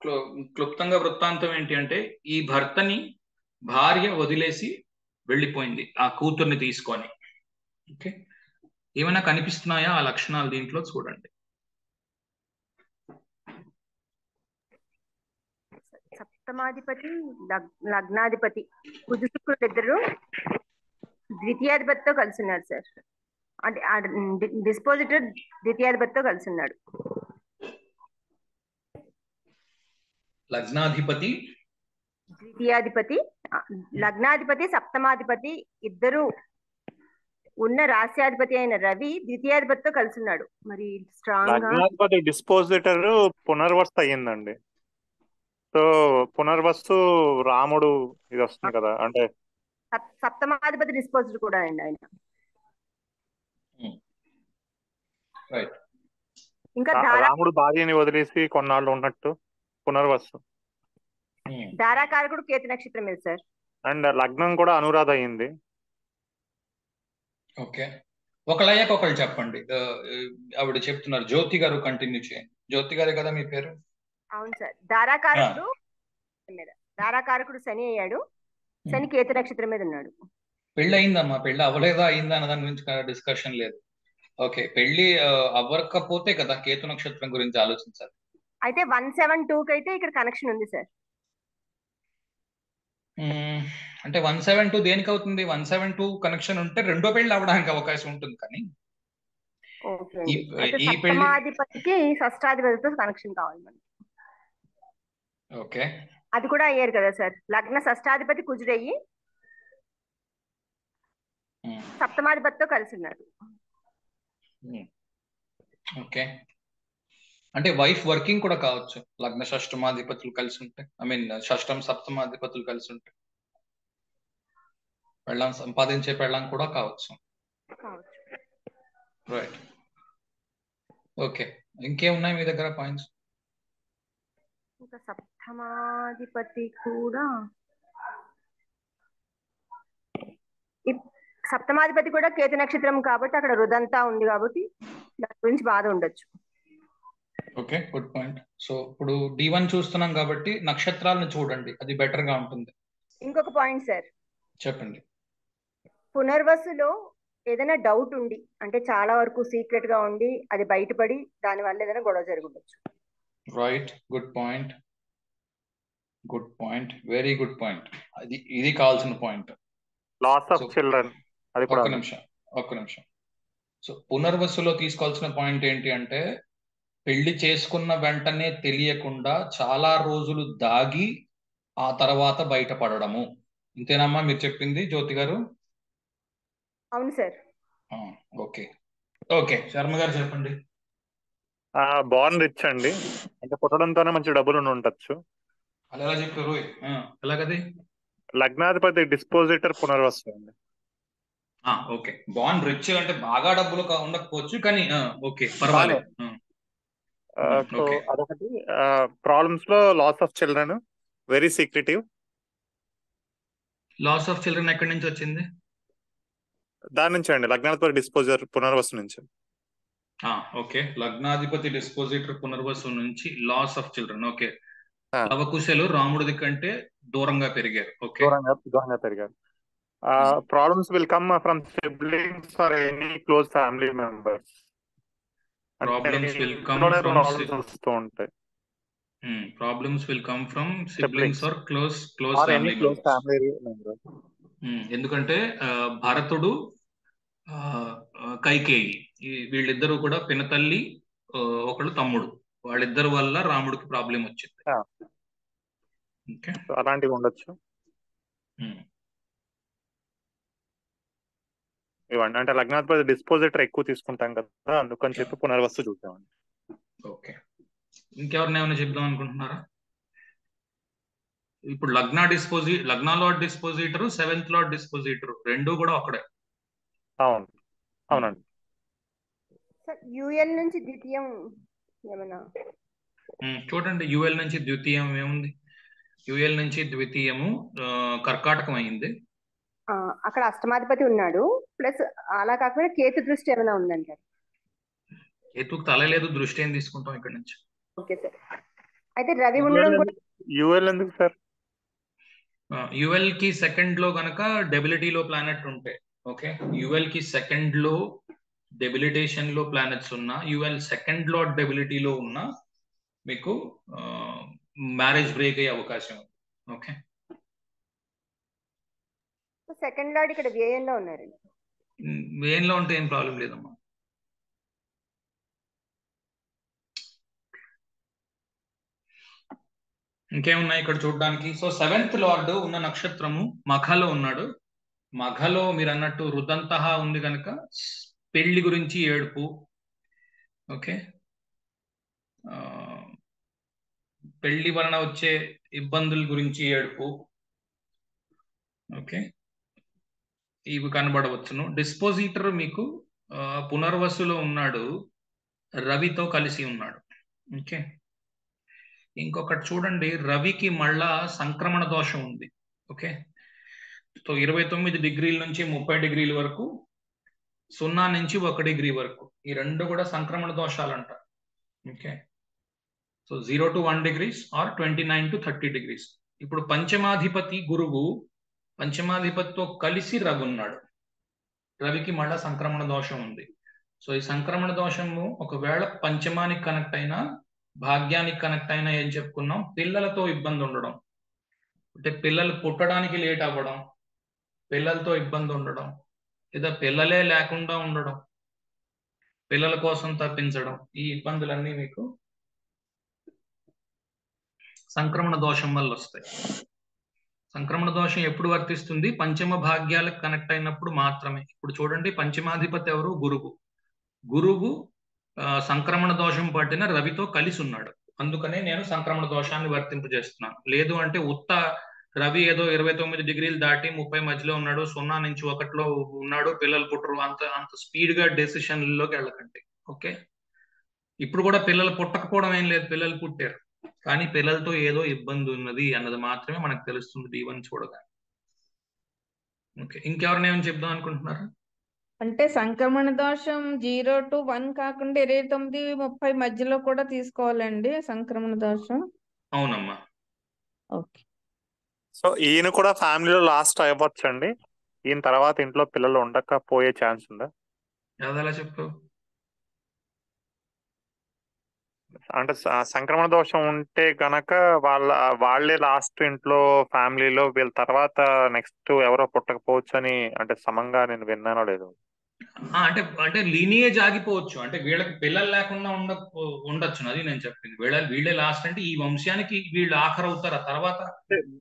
క్లుప్తంగా వృత్తాంతం ఏంటి అంటే ఈ భర్తని భార్య వదిలేసి వెళ్ళిపోయింది ఆ కూతుర్ని తీసుకొని. ఓకే, ఏమైనా కనిపిస్తున్నాయా ఆ లక్షణాలు దీంట్లో? చూడండి. సప్తమాధిపతి లగ్నాధిపతి కుజ శుక్రుడు ఇద్దరు ద్వితీయాధిపతితో కలిసి ఉన్నారు సార్. అంటే డిస్పోజిటర్ ద్వితీయాధిపతితో కలిసి ఉన్నాడు. లగ్నాధిపతి ద్వితీయాధిపతి లగ్నాధిపతి సప్తమాధిపతి ఇద్దరు ఉన్న రాశ్యాధిపతి అయిన రవి ద్వితీయాధిపతితో కలిసి ఉన్నాడు. మరి స్ట్రాంగ్ గా లగ్నాధిపతి డిస్పోజిటర్ పునర్వస్తు అయ్యిందండి. సో పునర్వస్తు రాముడు ఇది వస్తుంది కదా, అంటే సప్తమాధిపతి డిస్పోజిటర్ కూడా అండి ఆయన. ఇంకా రాముడు భార్యని వదిలేసి కొన్నాళ్ళు ఉన్నట్టు పునర్వస్తు. ధారాకారకుడు కేతు నక్షత్రం మీద సార్. అండ్ లగ్నం కూడా అనురాధ అయ్యింది. ఓకే, ఒకళ్ళయ్యాక ఒకళ్ళు చెప్పండి. ఆవిడ చెప్తున్నారు. జ్యోతి గారు కంటిన్యూ చేయండి. జ్యోతి గారే కదా మీ పేరు? అవును సార్. ధారాకారకుడు మీద ధారాకారకుడు శని అయ్యాడు. శని కేతు నక్షత్రం మీద ఉన్నాడు. పెళ్లి అయిందమ్మా, పెళ్లి అవ్వలేదా అయిందా అన్న దాని గురించి డిస్కషన్ లేదు. ఓకే, పెళ్లి అవ్వకపోతే కదా కేతు నక్షత్రం గురించి ఆలోచించాలి. అయితే 172 కి అయితే ఇక్కడ కనెక్షన్ ఉంది సార్. అంటే 172 దేనికి అవుతుంది? 172 కనెక్షన్ ఉంటే రెండో పెళ్లి అవడానికి అవకాశం ఉంటుంది. కానీ ఈ పెళ్లి సప్తమాధిపతికి షష్టాధిపతితో కనెక్షన్ కావాలి మనకి. ఓకే, అది కూడా అయ్యారు కదా సార్. లగ్న షష్టాధిపతి కుజుడయ్యి సప్తమాధిపతితో కలిసి ఉన్నాడు. ఓకే, అంటే వైఫ్ వర్కింగ్ కూడా కావచ్చు. లగ్న షష్టమాధిపతులు కలిసి ఉంటే, ఐ మీన్ షష్టం సప్తమాధిపతులు కలిసి ఉంటే పెళ్ళాం సంపాదించే పెళ్ళాం కూడా కావచ్చు. రైట్. ఓకే, ఇంకేమున్నాయి మీ దగ్గర పాయింట్స్? ఇంకా సప్తమాధిపతి కూడా కేతు నక్షత్రం కాబట్టి అక్కడ రుదంతా ఉంది కాబట్టి దాని గురించి బాధ ఉండొచ్చు. Okay, good point. సో ఇప్పుడు D1 చూస్తున్నాం కాబట్టి నక్షత్రాలను చూడండి, అది బెటర్ గా ఉంటుంది. ఇంకొక పాయింట్ సార్ చెప్పండి. పునర్వసులో ఏదైనా డౌట్ ఉండి, అంటే చాలా వరకు సీక్రెట్ గా ఉండి అది బయటపడి దాని వల్ల ఏదైనా గొడవ జరుగుండొచ్చు. Right, good point, good point, very good point. ఇది కావాల్సిన పాయింట్. Loss of children. అది కూడా ఒక్క నిమిషం. సో పునర్వసులో తీసుకోవాల్సిన పాయింట్ ఏంటి అంటే పెళ్లి చేసుకున్న వెంటనే తెలియకుండా చాలా రోజులు దాగి ఆ తర్వాత బయటపడము. ఇంతేనమ్మా మీరు చెప్పింది జ్యోతి గారు? అవును సార్. ఓకే ఓకే, శర్మ గారు చెప్పండి. బాండ్ రిచ్ అండి, అంటే పుట్టడంతోనే మంచి డబ్బులు ఉండొచ్చు. అలా ఎలా చెప్పారు? ఎలాగది? లగ్నాధిపతి డిస్పోజిటర్ పునర్వస్తు అండి. ఓకే, బాండ్ రిచ్ అంటే బాగా డబ్బులు ఉండకపోవచ్చు, కానీ ఓకే పర్వాలేదు. అదొకటి. ప్రాబ్లమ్స్ లో loss of children, very secretive. Loss of children ఎక్కడి నుంచి వచ్చింది? దాని నుంచి అండి, లగ్నాధిపతి డిస్పోజర్ పునర్వసు నుంచి. ఓకే, లగ్నాధిపతి డిస్పోజిటర్ పునర్వసు నుంచి లాస్ ఆఫ్ చిల్డ్రన్. ఓకే, లవకుశలు రాముడిది కంటే దూరంగా పెరిగారు. ఓకే, దూరంగా పెరిగారు. Problems will come from siblings or any close family members. Problems will come from siblings or close family members. ఎందుకంటే భరతుడు, కైకేయి వీళ్ళిద్దరూ కూడా పినతల్లి, ఒకళ్ళు తమ్ముడు, వాళ్ళిద్దరు వల్ల రాముడికి ప్రాబ్లం వచ్చింది. అలాంటివి ఉండొచ్చు ఇవ్వండి. అంటే లగ్నాధిపతి డిస్పోజిటర్ ఎక్కువ తీసుకుంటాం కదా, అందుకని చెప్పి పునర్వస్తు చూద్దామండి. ఓకే, ఇంకెవరిని ఏమైనా చెప్దాం అనుకుంటున్నారా? ఇప్పుడు లగ్నా లార్డ్ డిస్పోజిటర్, 7th లార్డ్ డిస్పోజిటర్ రెండు కూడా ఒకడే. అవునండి. యుఎల్ నుంచి ద్వితీయం ఏమన్నా చూడండి. యుఎల్ నుంచి ద్వితీయం ఏముంది? యుఎల్ నుంచి ద్వితీయము కర్కాటకం అయింది. అక్కడ అష్టమాధిపతి ఉన్నాడు. ప్లస్ అలా కాకుండా కేతు దృష్టి ఏమైనా ఉందంటారు? కేతుకు తల లేదు, దృష్టి ఏం తీసుకుంటాం ఇక్కడ నుంచి. Okay sir. అయితే రవి ఉండడం కూడా యుఎల్ ఎందుకు సార్? యుఎల్ కి సెకండ్ లో గనక డెబిలిటీలో ప్లానెట్ ఉంటే, ఓకే, యుఎల్ కి సెకండ్ లో డెబిలిటేషన్ లో ప్లానెట్స్ ఉన్నా, యుఎల్ సెకండ్ లో డెబిలిటీలో ఉన్నా మీకు మ్యారేజ్ బ్రేక్ అయ్యే అవకాశం ఉంది. ఓకే, సెకండ్ లార్డ్ ఇక్కడ వ్యయంలో ఉన్నారు. వ్యయంలో ఉంటే ఏం ప్రాబ్లం లేదమ్మా. ఇంకేమున్నాయి ఇక్కడ చూడడానికి? సో 7th లార్డ్ ఉన్న నక్షత్రము మఖలో ఉన్నాడు. మఖలో మీరు అన్నట్టు రుదంతహ ఉంది కనుక పెళ్లి గురించి ఏడుపు. ఓకే, పెళ్లి వలన వచ్చే ఇబ్బందుల గురించి ఏడుపు. ఓకే, ఇవి కనబడవచ్చును. డిస్పోజిటర్ మీకు పునర్వసులో ఉన్నాడు, రవితో కలిసి ఉన్నాడు. ఓకే, ఇంకొకటి చూడండి, రవికి మళ్ళా సంక్రమణ దోషం ఉంది. ఓకే, సో 29 డిగ్రీల నుంచి 30 డిగ్రీల వరకు, 0 నుంచి 1 డిగ్రీ వరకు, ఈ రెండు కూడా సంక్రమణ దోషాలు అంట. Okay, so 0 to 1 degrees or 29 to 30 degrees. ఇప్పుడు పంచమాధిపతి గురువు, పంచమాధిపతితో కలిసి రవి ఉన్నాడు. రవికి మళ్ళా సంక్రమణ దోషం ఉంది. సో ఈ సంక్రమణ దోషము ఒకవేళ పంచమానికి కనెక్ట్ అయినా, భాగ్యానికి కనెక్ట్ అయినా ఏం చెప్పుకున్నాం? పిల్లలతో ఇబ్బంది ఉండడం, అంటే పిల్లలు పుట్టడానికి లేట్ అవ్వడం, పిల్లలతో ఇబ్బంది ఉండడం, లేదా పిల్లలే లేకుండా ఉండడం, పిల్లల కోసం తప్పించడం, ఈ ఇబ్బందులన్నీ మీకు సంక్రమణ దోషం వల్ల వస్తాయి. సంక్రమణ దోషం ఎప్పుడు వర్తిస్తుంది? పంచమ భాగ్యాలకు కనెక్ట్ అయినప్పుడు మాత్రమే. ఇప్పుడు చూడండి, పంచమాధిపతి ఎవరు? గురువు. గురువు సంక్రమణ దోషం పట్టిన రవితో కలిసి ఉన్నాడు. అందుకనే నేను సంక్రమణ దోషాన్ని వర్తింపజేస్తున్నాను. లేదు అంటే ఉత్త రవి ఏదో 29 డిగ్రీలు దాటి 30 మధ్యలో ఉన్నాడు, 0 నుంచి 1లో ఉన్నాడు, పిల్లలు పుట్టరు, అంత స్పీడ్ గా డెసిషన్లోకి వెళ్ళకండి. ఓకే, ఇప్పుడు కూడా పిల్లలు పుట్టకపోవడం ఏం లేదు, పిల్లలు పుట్టారు, కానీ పిల్లలతో ఏదో ఇబ్బంది ఉన్నది అన్నది మాత్రమే మనకు తెలుస్తుంది D1 చూడగానే. ఓకే, ఇంకెవరిని ఏమని చెప్దాం అనుకుంటున్నారు? అంటే సంక్రమణ దోషం 0 to 1 కాకుండా 29, 30 మధ్యలో కూడా తీసుకోవాలండి సంక్రమణ దోషం? అవునమ్మా. ఓకే, సో ఈయన కూడా ఫ్యామిలీలో లాస్ట్ అవ్వచ్చు అండి? ఈయన తర్వాత ఇంట్లో పిల్లలు ఉండకపోయే ఛాన్స్ ఉందా? అలా చెప్పు. అంటే సంక్రమణ దోషం ఉంటే గనక వాళ్ళే లాస్ట్ ఇంట్లో ఫ్యామిలీలో, వీళ్ళ తర్వాత నెక్స్ట్ ఎవరో పుట్టకపోవచ్చు అని అంటే సమంగా నేను విన్నానో లేదు. అంటే లీనియేజ్ ఆగిపోవచ్చు, అంటే వీళ్ళకి పిల్లలు లేకుండా ఉండొచ్చు, అది నేను చెప్పింది. వీళ్ళే లాస్ట్ అంటే ఈ వంశానికి వీళ్ళు ఆఖరు అవుతారు. ఆ తర్వాత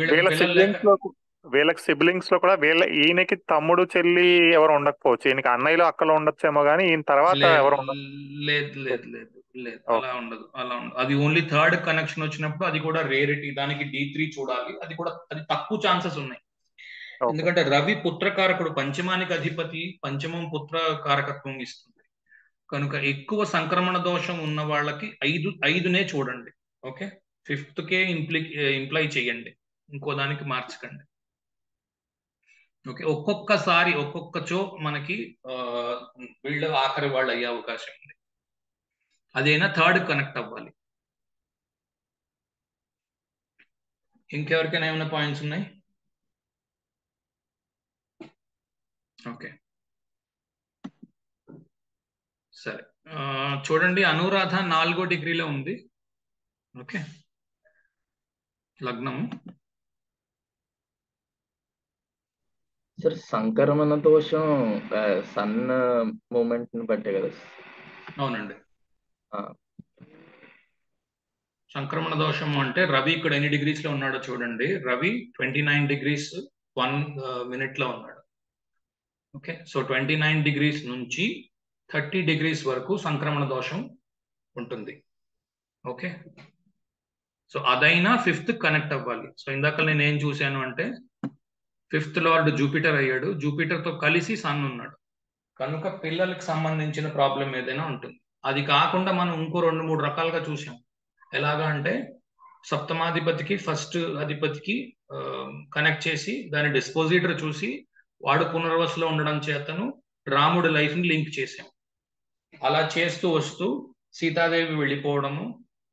వీళ్ళకి సిబ్లింగ్స్ లో కూడా ఈయనకి తమ్ముడు చెల్లి ఎవరు ఉండకపోవచ్చు, ఈయనకి అన్నయ్యలో అక్కలో ఉండొచ్చేమో కానీ ఈయన తర్వాత ఎవరు లేదు, అలా ఉండదు. అది ఓన్లీ థర్డ్ కనెక్షన్ వచ్చినప్పుడు, అది కూడా రేరిటీ, దానికి D3 చూడాలి. అది తక్కువ ఛాన్సెస్ ఉన్నాయి. ఎందుకంటే రవి పుత్రకారకుడు, పంచమానికి అధిపతి, పంచమం పుత్ర కారకత్వం ఇస్తుంది కనుక ఎక్కువ సంక్రమణ దోషం ఉన్న వాళ్ళకి 5నే చూడండి. ఓకే, 5th కే ఇంప్లై చేయండి, ఇంకో దానికి మార్చకండి. ఓకే, ఒక్కొక్కసారి ఒక్కొక్కచో మనకి వీళ్ళు ఆఖరి వాళ్ళు అయ్యే అవకాశం ఉంది. అదైనా థర్డ్ కనెక్ట్ అవ్వాలి. ఇంకెవరికైనా ఏమైనా పాయింట్స్ ఉన్నాయి? ఓకే, సరే. చూడండి, అనురాధ 4వ డిగ్రీలో ఉంది. ఓకే, లగ్నం. సార్ సంక్రమణ దోషం సన్ మూమెంట్ ని బట్టే కదా? అవునండి, సంక్రమణ దోషం అంటే రవి ఇక్కడ ఎన్ని డిగ్రీస్ లో ఉన్నాడో చూడండి. రవి 29 degrees 1 minute లో ఉన్నాడు. ఓకే, సో 29 degrees నుంచి 30 degrees వరకు సంక్రమణ దోషం ఉంటుంది. ఓకే, సో అదైనా 5th కనెక్ట్ అవ్వాలి. సో ఇందాక నేను ఏం చూశాను అంటే 5th లార్డ్ జూపిటర్ అయ్యాడు, జూపిటర్ తో కలిసి సన్ ఉన్నాడు కనుక పిల్లలకు సంబంధించిన ప్రాబ్లం ఏదైనా ఉంటుంది. అది కాకుండా మనం ఇంకో 2-3 రకాలుగా చూసాం. ఎలాగా అంటే సప్తమాధిపతికి ఫస్ట్ అధిపతికి కనెక్ట్ చేసి దాని డిస్పోజిటర్ చూసి వాడు పునర్వసులో ఉండడం చేతను రాముడి లైఫ్ ని లింక్ చేసాం. అలా చేస్తూ వస్తూ సీతాదేవి వెళ్ళిపోవడము,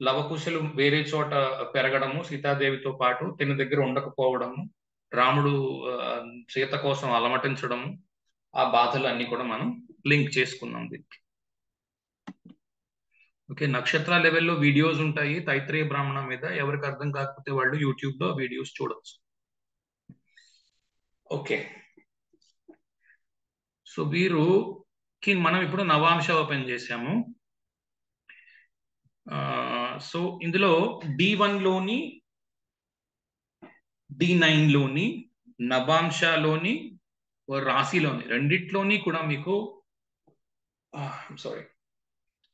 లవకుశలు వేరే చోట పెరగడము, సీతాదేవితో పాటు తిన దగ్గర ఉండకపోవడము, రాముడు సీత కోసం అలమటించడము, ఆ బాధలు అన్ని కూడా మనం లింక్ చేసుకున్నాం దీనికి. ఓకే, నక్షత్ర లెవెల్లో వీడియోస్ ఉంటాయి తైత్రేయ బ్రాహ్మణ మీద. ఎవరికి అర్థం కాకపోతే వాళ్ళు యూట్యూబ్ లో వీడియోస్ చూడొచ్చు. ఓకే, సో వీరుకి మనం ఇప్పుడు నవాంశ ఓపెన్ చేసాము. సో ఇందులో D1 లోని, D9 లోని, నవాంశలోని, రాశిలోని రెండిట్లోని కూడా మీకు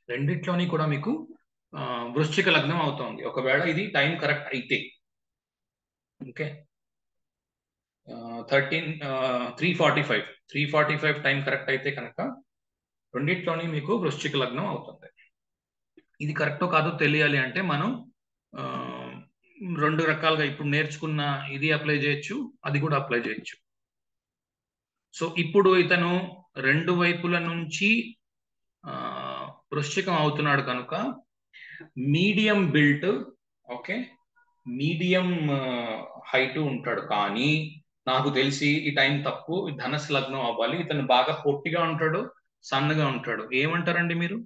రెండిట్లోని కూడా మీకు వృశ్చిక లగ్నం అవుతోంది, ఒకవేళ ఇది టైం కరెక్ట్ అయితే. ఓకే, 3:45 టైం కరెక్ట్ అయితే కనుక రెండిట్లోని మీకు వృశ్చిక లగ్నం అవుతుంది. ఇది కరెక్టో కాదో తెలియాలి అంటే మనం రెండు రకాలుగా ఇప్పుడు నేర్చుకున్న ఇది అప్లై చేయొచ్చు, అది కూడా అప్లై చేయొచ్చు. సో ఇప్పుడు ఇతను రెండు వైపుల నుంచి వృశ్చికం అవుతున్నాడు కనుక medium built, okay, medium height ఉంటాడు. కానీ నాకు తెలిసి ఈ టైం తప్పు, ధనస్సు లగ్నం అవ్వాలి. ఇతను బాగా పొట్టిగా ఉంటాడు, సన్నగా ఉంటాడు. ఏమంటారండి మీరు?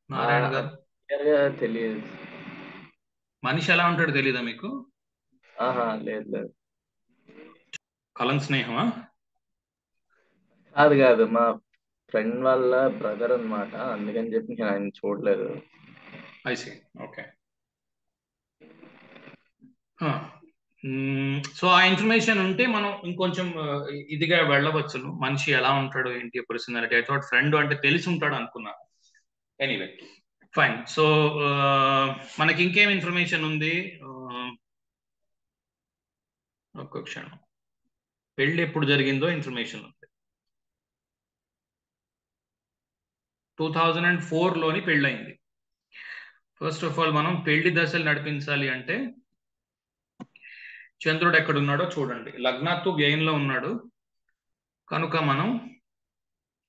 నారాయణ గారు, తెలియదు. మనిషి ఎలా ఉంటాడో తెలీదా మీకు? లేదు లేదు. కలం స్నేహమా? అది కాదు, మా ఫ్రెండ్ వాళ్ళ బ్రదర్ అన్నమాట, అందుకని చెప్పి నేను ఆయన చూడలేదు. I see, okay. సో ఆ ఇన్ఫర్మేషన్ ఉంటే మనం ఇంకొంచెం ఇదిగా వెళ్ళవచ్చును. మనిషి ఎలా ఉంటాడు, ఏంటి పర్సనాలిటీ. ఐ థాట్ ఫ్రెండ్ అంటే తెలిసి ఉంటాడు అనుకున్నాను. Anyway fine. సో మనకి ఇంకేం ఇన్ఫర్మేషన్ ఉంది? ఒక్క క్షణం. పెళ్లి ఎప్పుడు జరిగిందో ఇన్ఫర్మేషన్ ఉంది. 2004 లోని పెళ్ళయింది. ఫస్ట్ ఆఫ్ ఆల్ మనం పెళ్లి దశలు నడిపించాలి అంటే చంద్రుడు ఎక్కడున్నాడో చూడండి. లగ్నాత్తు వ్యయంలో ఉన్నాడు కనుక మనం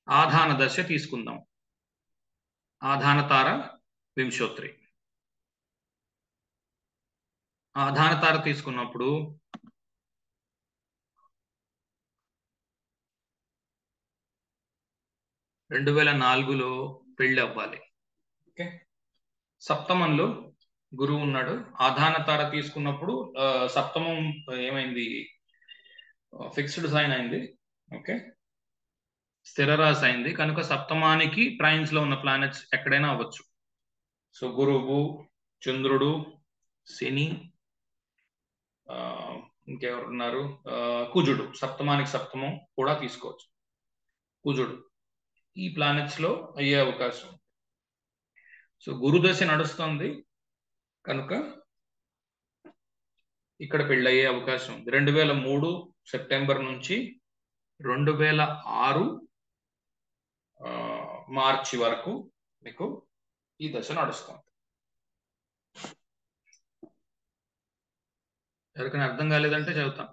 ఆధాన దశ తీసుకుందాం. ఆధాన తార వింశోత్రి. ఆధాన తార తీసుకున్నప్పుడు రెండు 2004లో పెళ్లి అవ్వాలి. ఓకే, సప్తమంలో గురువు ఉన్నాడు. ఆధాన తార తీసుకున్నప్పుడు సప్తమం ఏమైంది? ఫిక్స్డ్ సైన్ అయింది. ఓకే, స్థిర రాశి అయింది కనుక సప్తమానికి ట్రైన్స్ లో ఉన్న ప్లానెట్స్ ఎక్కడైనా అవ్వచ్చు. సో గురువు, చంద్రుడు, శని, ఇంకెవరున్నారు, కుజుడు, సప్తమానికి సప్తమం కూడా తీసుకోవచ్చు. కుజుడు ఈ ప్లానెట్స్ లో అయ్యే అవకాశం. సో గురుదశ నడుస్తుంది కనుక ఇక్కడ పెళ్ళయ్యే అవకాశం ఉంది. 2003 సెప్టెంబర్ నుంచి 2006 మార్చి వరకు మీకు ఈ దశ నడుస్తుంది. ఎవరికైనా అర్థం కాలేదంటే చెబుతాం.